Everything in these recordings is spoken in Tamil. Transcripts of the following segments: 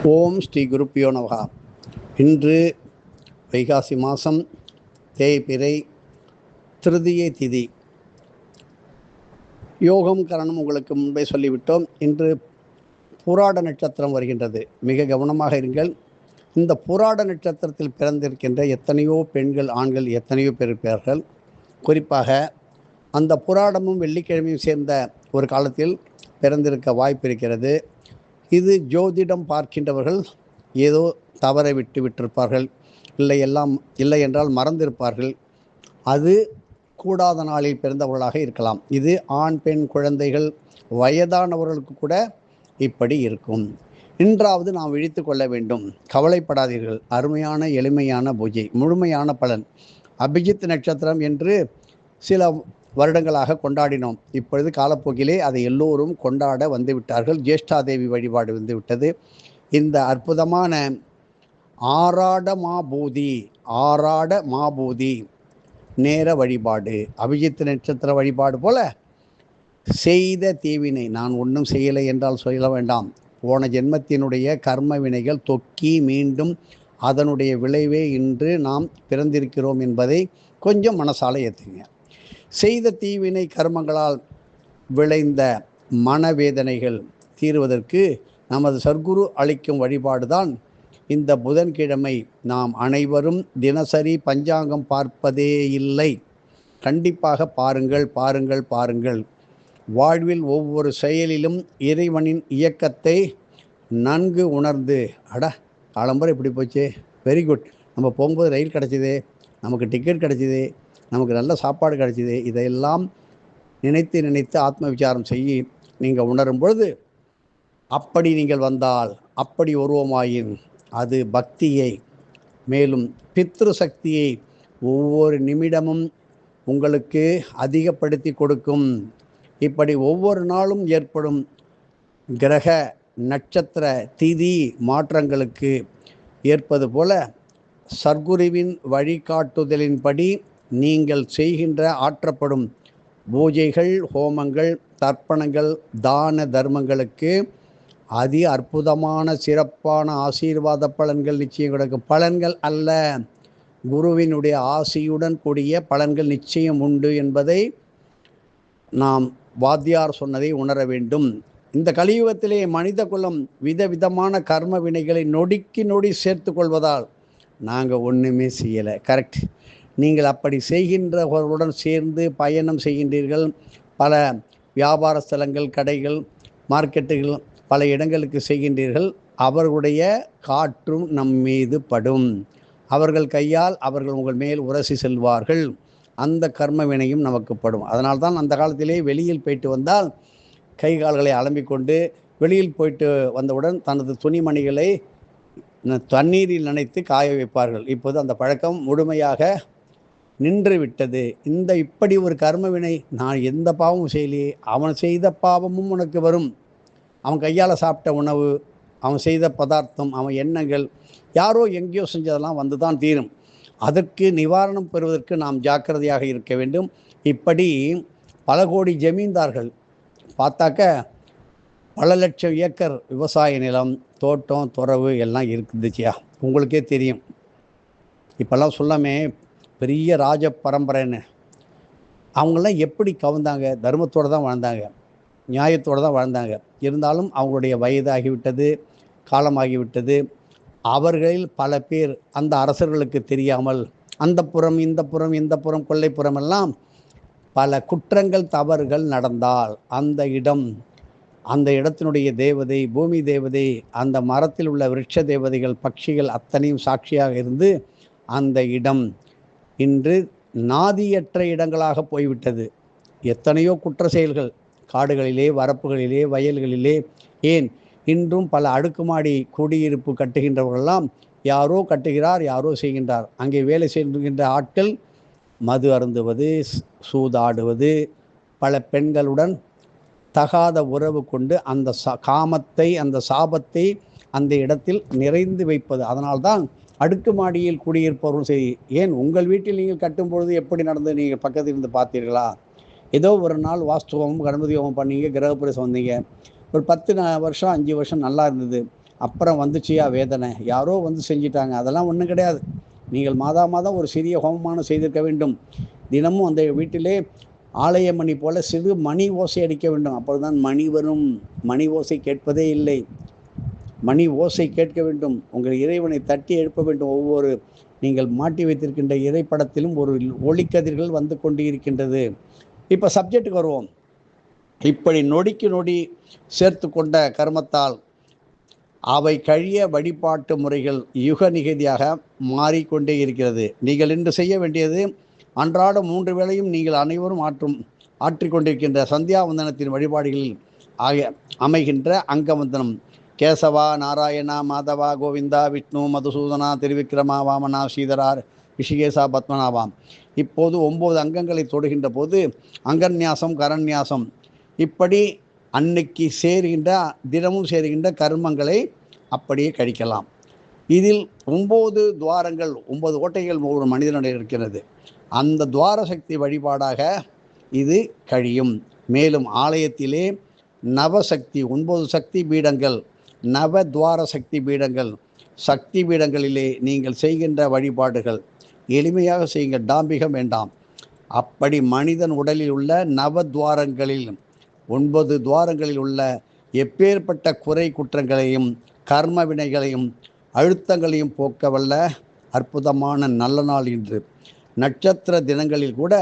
ஓம் ஸ்ரீ குருப்பியோ நமகா. இன்று வைகாசி மாதம் தேய்பிறை திருதியை திதி. யோகம் கரணம் உங்களுக்கு முன்பே சொல்லிவிட்டோம். இன்று புராட நட்சத்திரம் வருகின்றது. மிக கவனமாக இருங்கள். இந்த புராட நட்சத்திரத்தில் பிறந்திருக்கின்ற எத்தனையோ பெண்கள் ஆண்கள் எத்தனையோ பேர் இருப்பார்கள். குறிப்பாக அந்த புராடமும் வெள்ளிக்கிழமையும் சேர்ந்த ஒரு காலத்தில் பிறந்திருக்க வாய்ப்பு இருக்கிறது. இது ஜோதிடம் பார்க்கின்றவர்கள் ஏதோ தவறை விட்டிருப்பார்கள், இல்லை என்றால் மறந்திருப்பார்கள். அது கூடாத நாளில் பிறந்தவர்களாக இருக்கலாம். இது ஆண் பெண் குழந்தைகள் வயதானவர்களுக்கு கூட இப்படி இருக்கும். இன்றாவது நாம் விழித்து கொள்ள வேண்டும். கவலைப்படாதீர்கள். அருமையான எளிமையான பூஜை, முழுமையான பலன். அபிஜித் நட்சத்திரம் என்று சில வருடங்களாக கொண்டாடினோம். இப்பொழுது காலப்போக்கிலே அதை எல்லோரும் கொண்டாட வந்துவிட்டார்கள். ஜேஷ்டாதேவி வழிபாடு வந்துவிட்டது. இந்த அற்புதமான ஆராட மாபூதி நேர வழிபாடு, அபிஜித் நட்சத்திர வழிபாடு போல செய்த தீவினை, நான் ஒன்றும் செய்யலை என்றால் சொல்ல வேண்டாம். போன ஜென்மத்தினுடைய கர்ம வினைகள் தொக்கி மீண்டும் அதனுடைய விளைவே இன்று நாம் பிறந்திருக்கிறோம் என்பதை கொஞ்சம் மனசால ஏற்றுங்க. செய்த தீவினை கர்மங்களால் விளைந்த மனவேதனைகள் தீர்வதற்கு நமது சர்க்குரு அளிக்கும் வழிபாடுதான் இந்த புதன்கிழமை. நாம் அனைவரும் தினசரி பஞ்சாங்கம் பார்ப்பதே இல்லை. கண்டிப்பாக பாருங்கள். வாழ்வில் ஒவ்வொரு செயலிலும் இறைவனின் இயக்கத்தை நன்கு உணர்ந்து, காலம்பரம் இப்படி போச்சு, வெரி குட், நம்ம போகும்போது ரயில் கிடச்சிது, நமக்கு டிக்கெட் கிடச்சிது, நமக்கு நல்ல சாப்பாடு கிடச்சிது, இதையெல்லாம் நினைத்து ஆத்ம விசாரம் செய்ய நீங்கள் உணரும் பொழுது, அப்படி நீங்கள் வந்தால், அப்படி உருவமாயின் அது பக்தியை மேலும் பித்ரு சக்தியை ஒவ்வொரு நிமிடமும் உங்களுக்கு அதிகப்படுத்தி கொடுக்கும். இப்படி ஒவ்வொரு நாளும் ஏற்படும் கிரக நட்சத்திர திதி மாற்றங்களுக்கு ஏற்பது போல சர்க்குருவின் வழிகாட்டுதலின்படி நீங்கள் செய்கின்ற ஆற்றப்படும் பூஜைகள், ஹோமங்கள், தர்ப்பணங்கள், தான தர்மங்களுக்கு அதி அற்புதமான சிறப்பான ஆசீர்வாத பலன்கள் நிச்சயம் கிடைக்கும். பலன்கள் அல்ல, குருவினுடைய ஆசியுடன் கூடிய பலன்கள் நிச்சயம் உண்டு என்பதை நாம் வாத்தியார் சொன்னதை உணர வேண்டும். இந்த கலியுகத்திலே மனித குலம் விதவிதமான கர்ம வினைகளை நொடிக்கு நொடி சேர்த்து கொள்வதால் நாங்கள் ஒன்றுமே செய்யலை. கரெக்ட். நீங்கள் அப்படி செய்கின்றவர்களுடன் சேர்ந்து பயணம் செய்கின்றீர்கள். பல வியாபார ஸ்தலங்கள், கடைகள், மார்க்கெட்டுகள், பல இடங்களுக்கு செய்கின்றீர்கள். அவர்களுடைய காற்றும் நம் மீது படும். அவர்கள் கையால் அவர்கள் உங்கள் மேல் உரசி செல்வார்கள். அந்த கர்ம வினையும் நமக்கு படும். அதனால்தான் அந்த காலத்திலே வெளியில் போயிட்டு வந்தால் கை கால்களை அலம்பிக்கொண்டு வெளியில் போயிட்டு வந்தவுடன் தனது துணிமணிகளை தண்ணீரில் நனைத்து காய வைப்பார்கள். இப்போது அந்த பழக்கம் முழுமையாக நின்று விட்டது. இப்படி ஒரு கர்மவினை, நான் எந்த பாவமும் செய்யலையே, அவன் செய்த பாவமும் உனக்கு வரும். அவன் கையால் சாப்பிட்ட உணவு, அவன் செய்த பதார்த்தம், அவன் எண்ணங்கள், யாரோ எங்கேயோ செஞ்சதெல்லாம் வந்து தான் தீரும். அதற்கு நிவாரணம் பெறுவதற்கு நாம் ஜாக்கிரதையாக இருக்க வேண்டும். இப்படி பல கோடி ஜமீன்தார்கள் பார்த்தாக்க பல லட்சம் ஏக்கர் விவசாய நிலம், தோட்டம், துறவு எல்லாம் இருக்குதுச்சியா, உங்களுக்கே தெரியும். இப்போல்லாம் சொல்லாமே பெரிய ராஜ பரம்பரைன்னு. அவங்களாம் எப்படி கவர்ந்தாங்க? தர்மத்தோடு தான் வாழ்ந்தாங்க, நியாயத்தோடு தான் வாழ்ந்தாங்க. இருந்தாலும் அவங்களுடைய வயதாகிவிட்டது, காலமாகிவிட்டது. அவர்களில் பல பேர் அந்த அரசர்களுக்கு தெரியாமல் அந்த புறம் இந்த புறம் கொல்லைப்புறம் எல்லாம் பல குற்றங்கள் தவறுகள் நடந்தால் அந்த இடத்தினுடைய தேவதை, பூமி தேவதை, அந்த மரத்தில் உள்ள விருட்ச தேவதைகள், பட்சிகள் அத்தனையும் சாட்சியாக இருந்து அந்த இடம் இன்று நாதியற்ற இடங்களாக போய்விட்டது. எத்தனையோ குற்ற செயல்கள் காடுகளிலே, வரப்புகளிலே, வயல்களிலே, ஏன் இன்றும் பல அடுக்குமாடி குடியிருப்பு கட்டுகின்றவர்களெல்லாம் யாரோ கட்டுகிறார், யாரோ செய்கின்றார். அங்கே வேலை செய்கின்ற ஆட்கள் மது அருந்துவது, சூதாடுவது, பல பெண்களுடன் தகாத உறவு கொண்டு அந்த காமத்தை, அந்த சாபத்தை அந்த இடத்தில் நிறைந்து வைப்பது. அதனால்தான் அடுக்குமாடியில் குடியிருப்பவர்கள் சரி, ஏன் உங்கள் வீட்டில் நீங்கள் கட்டும்பொழுது எப்படி நடந்து நீங்கள் பக்கத்தில் இருந்து பார்த்தீர்களா? ஏதோ ஒரு நாள் வாஸ்து ஹோமம், கணபதி ஹோமம் பண்ணீங்க, கிரகப்பிரவேசம் வந்தீங்க, ஒரு 10 வருஷம் 5 வருஷம் நல்லா இருந்தது. அப்புறம் வந்துச்சியா வேதனை, யாரோ வந்து செஞ்சிட்டாங்க, அதெல்லாம் ஒன்றும் கிடையாது. நீங்கள் மாதா மாதம் ஒரு சிறிய ஹோமமானம் செய்திருக்க வேண்டும். தினமும் அந்த வீட்டிலே ஆலய மணி போல சிறு மணி ஓசை அடிக்க வேண்டும். அப்பொழுதுதான் மணி வரும். மணி ஓசை கேட்பதே இல்லை. மணி ஓசை கேட்க வேண்டும். உங்கள் இறைவனை தட்டி எழுப்ப வேண்டும். ஒவ்வொரு நீங்கள் மாட்டி வைத்திருக்கின்ற இறைப்படத்திலும் ஒரு ஒளிக்கதிர்கள் வந்து கொண்டு இருக்கின்றது. இப்போ சப்ஜெக்டுக்கு வருவோம். இப்படி நொடிக்கு நொடி சேர்த்து கொண்ட கர்மத்தால் அவை கழிய வழிபாட்டு முறைகள் யுக நிகதியாக மாறிக்கொண்டே இருக்கிறது. நீங்கள் இன்று செய்ய வேண்டியது, அன்றாட 3 வேளையும் நீங்கள் அனைவரும் ஆற்றிக்கொண்டிருக்கின்ற சந்தியாவந்தனத்தின் வழிபாடுகளில் அமைகின்ற அங்கவந்தனம். கேசவா, நாராயணா, மாதவா, கோவிந்தா, விஷ்ணு, மதுசூதனா, திருவிக்ரமா, வாமனா, ஸ்ரீதரார், ரிஷிகேசா, பத்மநாபாம். இப்போது 9 அங்கங்களை தொடுகின்ற போது அங்கன்யாசம், கரன்யாசம், இப்படி அன்னைக்கு சேருகின்ற தினமும் சேருகின்ற கர்மங்களை அப்படியே கழிக்கலாம். இதில் 9 துவாரங்கள், 9 ஓட்டைகள் ஒரு மனிதனுடைய இருக்கிறது. அந்த துவார சக்தி வழிபாடாக இது கழியும். மேலும் ஆலயத்திலே நவசக்தி 9 சக்தி பீடங்கள், நவ துவார சக்தி பீடங்கள், சக்தி பீடங்களிலே நீங்கள் செய்கின்ற வழிபாடுகள் எளிமையாக செய்யுங்க, டாம்பிகம் வேண்டாம். அப்படி மனிதன் உடலில் உள்ள நவத்வாரங்களில் 9 துவாரங்களில் உள்ள எப்பேற்பட்ட குறை குற்றங்களையும் கர்ம வினைகளையும் அழுத்தங்களையும் போக்க வல்ல அற்புதமான நல்ல நாள் இன்று. நட்சத்திர தினங்களில் கூட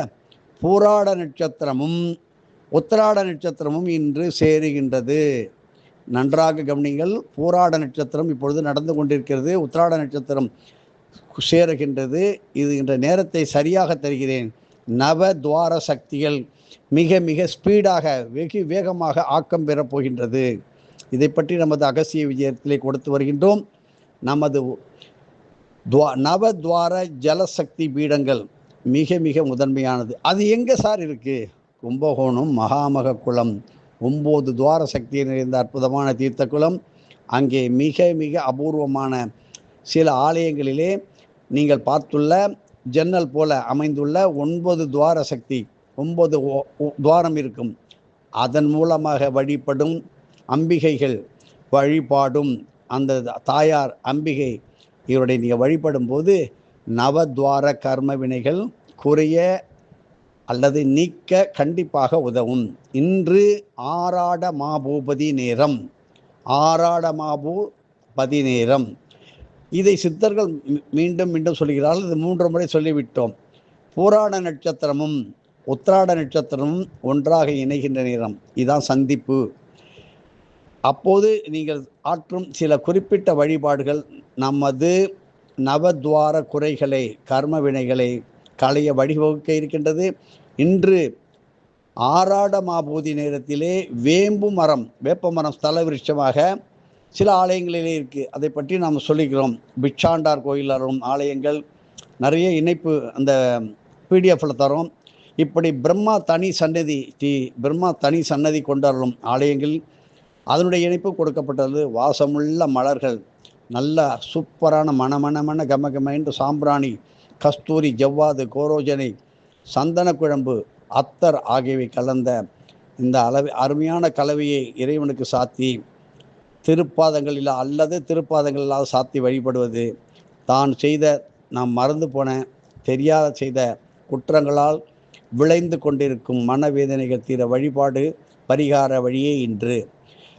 பூராட நட்சத்திரமும் உத்திராட நட்சத்திரமும் இன்று சேருகின்றது. நன்றாக கவனிங்கள். பூராட நட்சத்திரம் இப்பொழுது நடந்து கொண்டிருக்கிறது. உத்திராட நட்சத்திரம் சேருகின்றது. இது என்ற நேரத்தை சரியாக தருகிறேன். நவ துவார சக்திகள் மிக மிக ஸ்பீடாக வெகு வேகமாக ஆக்கம் பெறப் போகின்றது. இதை பற்றி நமது அகசிய விஜயத்திலே கொடுத்து வருகின்றோம். நமது நவத்வார ஜலசக்தி பீடங்கள் மிக மிக முதன்மையானது. அது எங்கே சார் இருக்குது? கும்பகோணம் மகாமக குளம் 9 துவார சக்தி நிறைந்த அற்புதமான தீர்த்த குளம். அங்கே மிக மிக அபூர்வமான சில ஆலயங்களிலே நீங்கள் பார்த்துள்ள ஜன்னல் போல அமைந்துள்ள 9 துவார சக்தி, 9 துவாரம் இருக்கும். அதன் மூலமாக வழிபடும் அம்பிகைகள் வழிபாடும் அந்த தாயார் அம்பிகை இவருடைய நீங்கள் வழிபடும் போது நவத்வார கர்ம வினைகள் குறைய அல்லது நீக்க கண்டிப்பாக உதவும். இன்று ஆராட மாபூபதி நேரம், ஆராட மாபூபதி நேரம். இதை சித்தர்கள் மீண்டும் மீண்டும் சொல்கிறார்கள். இது 3 முறை சொல்லிவிட்டோம். பூராட நட்சத்திரமும் உத்திராட நட்சத்திரமும் ஒன்றாக இணைகின்ற நேரம், இதுதான் சந்திப்பு. அப்போது நீங்கள் ஆற்றும் சில குறிப்பிட்ட வழிபாடுகள் நமது நவத்வார குறைகளை கர்ம வினைகளை களைய வழிவகுக்க இருக்கின்றது. இன்று ஆராட மாபூதி நேரத்திலே வேம்பு மரம், வேப்ப மரம் ஸ்தல விருட்சமாக சில ஆலயங்களிலே இருக்குது. அதை பற்றி நாம் சொல்லிக்கிறோம். பிச்சாண்டார் கோயில் வரும் ஆலயங்கள் நிறைய இணைப்பு அந்த பிடிஎஃப்பில் தரும். இப்படி பிரம்மா தனி சன்னதி கொண்டாடும் ஆலயங்கள் அதனுடைய இணைப்பு கொடுக்கப்பட்டது. வாசமுள்ள மலர்கள், நல்ல சூப்பரான மணமணமண கமகம என்று சாம்பிராணி, கஸ்தூரி, ஜவ்வாது, கோரோஜனை, சந்தன குழம்பு, அத்தர் ஆகியவை கலந்த இந்த அருமையான கலவையை இறைவனுக்கு சாத்தி திருப்பாதங்களில் அல்லது திருப்பாதங்களில் சாத்தி வழிபடுவது தான் செய்த நாம் மறந்து போன தெரியாத செய்த குற்றங்களால் விளைந்து கொண்டிருக்கும் மனவேதனைகள் தீர வழிபாடு பரிகார வழியே இன்று.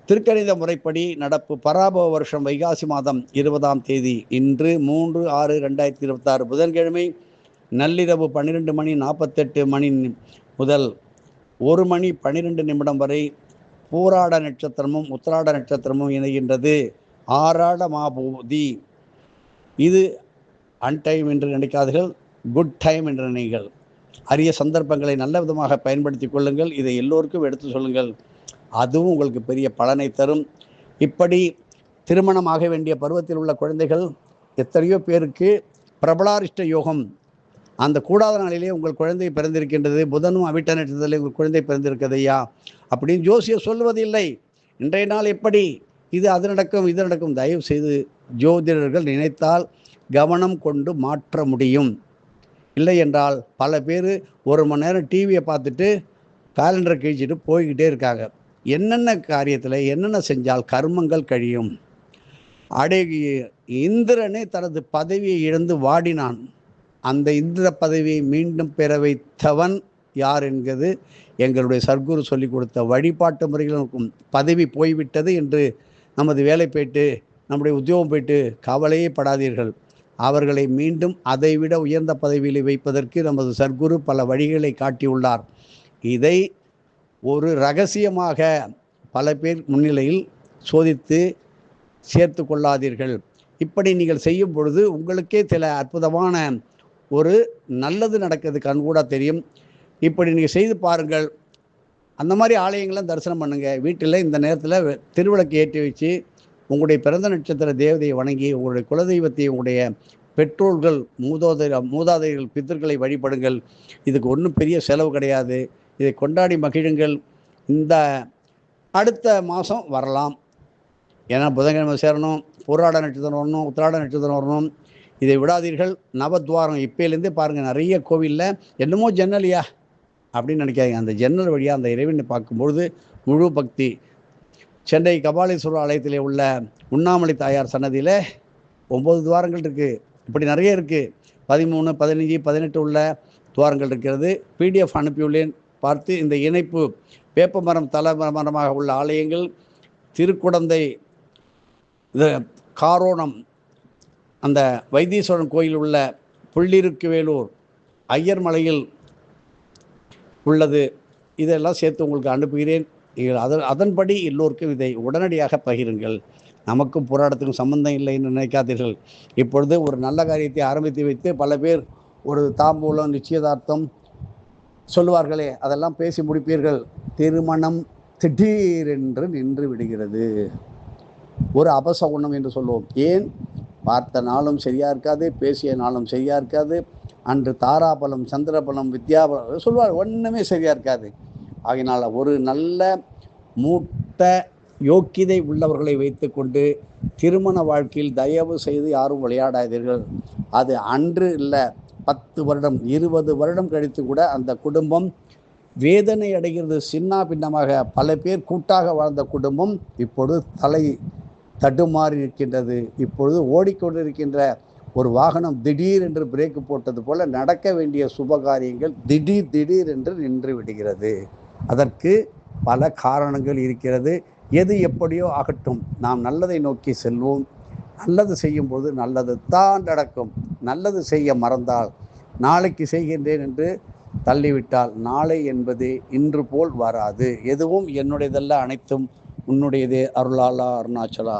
திருக்கணித முறைப்படி நடப்பு பராபவ வருஷம் வைகாசி மாதம் 20ஆம் தேதி இன்று 3/6/2026 புதன்கிழமை நள்ளிரவு 12:48 முதல் 1:12 வரை பூராட நட்சத்திரமும் உத்திராட நட்சத்திரமும் இணைகின்றது. ஆராட மாபூதி. இது அன்டைம் என்று நினைக்காதீர்கள், குட் டைம் என்று நினைங்கள். அரிய சந்தர்ப்பங்களை நல்ல விதமாக பயன்படுத்தி கொள்ளுங்கள். இதை எல்லோருக்கும் எடுத்து சொல்லுங்கள். அதுவும் உங்களுக்கு பெரிய பலனை தரும். இப்படி திருமணமாக வேண்டிய பருவத்தில் உள்ள குழந்தைகள் எத்தனையோ பேருக்கு பிரபலாரிஷ்ட யோகம், அந்த கூடாத நாளிலே உங்கள் குழந்தை பிறந்திருக்கின்றது, புதனும் அவிட்ட நட்சத்திரத்திலே உங்கள் குழந்தை பிறந்திருக்கிறது ஐயா அப்படின்னு ஜோசியர் சொல்வதில்லை. இன்றைய நாள் எப்படி இது அது நடக்கும் இது நடக்கும். தயவு செய்து ஜோதிடர்கள் நினைத்தால் கவனம் கொண்டு மாற்ற முடியும். இல்லை என்றால் பல பேர் 1 மணி நேரம் டிவியை பார்த்துட்டு காலண்டரை கிழிச்சிட்டு போய்கிட்டே இருக்காங்க. என்னென்ன காரியத்தில் என்னென்ன செஞ்சால் கர்மங்கள் கழியும், அடே இந்திரனே தனது பதவியை இழந்து வாடினான். அந்த இந்திர பதவியை மீண்டும் பெற வைத்தவன் யார் என்கிறது எங்களுடைய சர்க்குரு சொல்லிக் கொடுத்த வழிபாட்டு முறைகளுக்கும். பதவி போய்விட்டது என்று நமது வேலை போயிட்டு நம்முடைய உத்தியோகம் போயிட்டு கவலையே படாதீர்கள். அவர்களை மீண்டும் அதைவிட உயர்ந்த பதவியில் வைப்பதற்கு நமது சர்க்குரு பல வழிகளை காட்டியுள்ளார். இதை ஒரு ரகசியமாக பல பேர் முன்னிலையில் சோதித்து சேர்த்து கொள்ளாதீர்கள். இப்படி நீங்கள் செய்யும் பொழுது உங்களுக்கே சில அற்புதமான ஒரு நல்லது நடக்கிறது கண்கூட தெரியும். இப்படி நீங்கள் செய்து பாருங்கள். அந்த மாதிரி ஆலயங்கள்லாம் தரிசனம் பண்ணுங்கள். வீட்டில் இந்த நேரத்தில் திருவிளக்கு ஏற்றி வச்சு உங்களுடைய பிறந்த நட்சத்திர தேவதையை வணங்கி உங்களுடைய குலதெய்வத்தை உங்களுடைய பெற்றோர்கள் மூதாதையர்கள் பித்தர்களை வழிபடுங்கள். இதுக்கு ஒன்றும் பெரிய செலவு கிடையாது. இதை கொண்டாடி மகிழுங்கள். இந்த அடுத்த மாதம் வரலாம். ஏன்னா புதன்கிழமை சேரணும், பூராட நட்சத்திரம் வரணும், உத்திராட நட்சத்திரம் வரணும். இதை விடாதீர்கள். நவத்வாரம் இப்போலேருந்தே பாருங்கள். நிறைய கோவிலில் என்னமோ ஜன்னலியா அப்படின்னு நினைக்காதீங்க. அந்த ஜன்னல் வழியாக அந்த இறைவனை பார்க்கும்பொழுது முழு பக்தி. சென்னை கபாலீஸ்வரர் ஆலயத்தில் உள்ள உண்ணாமலை தாயார் சன்னதியில் 9 துவாரங்கள் இருக்குது. இப்படி நிறைய இருக்குது. 13, 15, 18 உள்ள துவாரங்கள் இருக்கிறது. PDF அனுப்பியுள்ளேன். பார்த்து இந்த இணைப்பு வேப்பமரம் தலைமரமாக உள்ள ஆலயங்கள் திருக்குடந்தை, காரோணம், அந்த வைத்தீஸ்வரன் கோயில் உள்ள புள்ளிருக்கு வேலூர், ஐயர் மலையில் உள்ளது. இதெல்லாம் சேர்த்து உங்களுக்கு அனுப்புகிறேன். அதன்படி எல்லோருக்கும் இதை உடனடியாக பகிருங்கள். நமக்கும் போராட்டத்துக்கும் சம்பந்தம் இல்லை என்று நினைக்காதீர்கள். இப்பொழுது ஒரு நல்ல காரியத்தை ஆரம்பித்து வைத்து பல பேர் ஒரு தாம்பூலம், நிச்சயதார்த்தம் சொல்லுவார்களே, அதெல்லாம் பேசி முடிப்பீர்கள். திருமணம் திடீரென்று நின்று விடுகிறது. ஒரு அபசகுணம் என்று சொல்லுவோம். ஏன்? பார்த்த நாளும் சரியா இருக்காது, பேசிய நாளும் சரியா இருக்காது, அன்று தாராபலம், சந்திரபலம், வித்யாபலம் சொல்லுவார், ஒன்றுமே சரியா இருக்காது. ஆகினால் ஒரு நல்ல மூத்த யோக்கியதை உள்ளவர்களை வைத்துக்கொண்டு திருமண வாழ்க்கையில் தயவு செய்து யாரும் விளையாடாதீர்கள். அது அன்று இல்லை, 10 வருடம் 20 வருடம் கழித்து கூட அந்த குடும்பம் வேதனை அடைகிறது. சின்ன பின்னமாக பல பேர் கூட்டாக வாழ்ந்த குடும்பம் இப்பொழுது தலை தடுமாறி இருக்கின்றது. இப்பொழுது ஓடிக்கொண்டிருக்கின்ற ஒரு வாகனம் திடீர் என்று பிரேக்கு போட்டது போல நடக்க வேண்டிய சுபகாரியங்கள் திடீர் என்று நின்று விடுகிறது. அதற்கு பல காரணங்கள் இருக்கிறது. எது எப்படியோ ஆகட்டும், நாம் நல்லதை நோக்கி செல்வோம். நல்லது செய்யும்போது நல்லது தான் நடக்கும். நல்லது செய்ய மறந்தால், நாளைக்கு செய்கின்றேன் என்று தள்ளிவிட்டால், நாளை என்பது இன்று போல் வராது. எதுவும் என்னுடையதல்ல, அனைத்தும் உன்னுடையதே. அருளாளா அருணாச்சலா.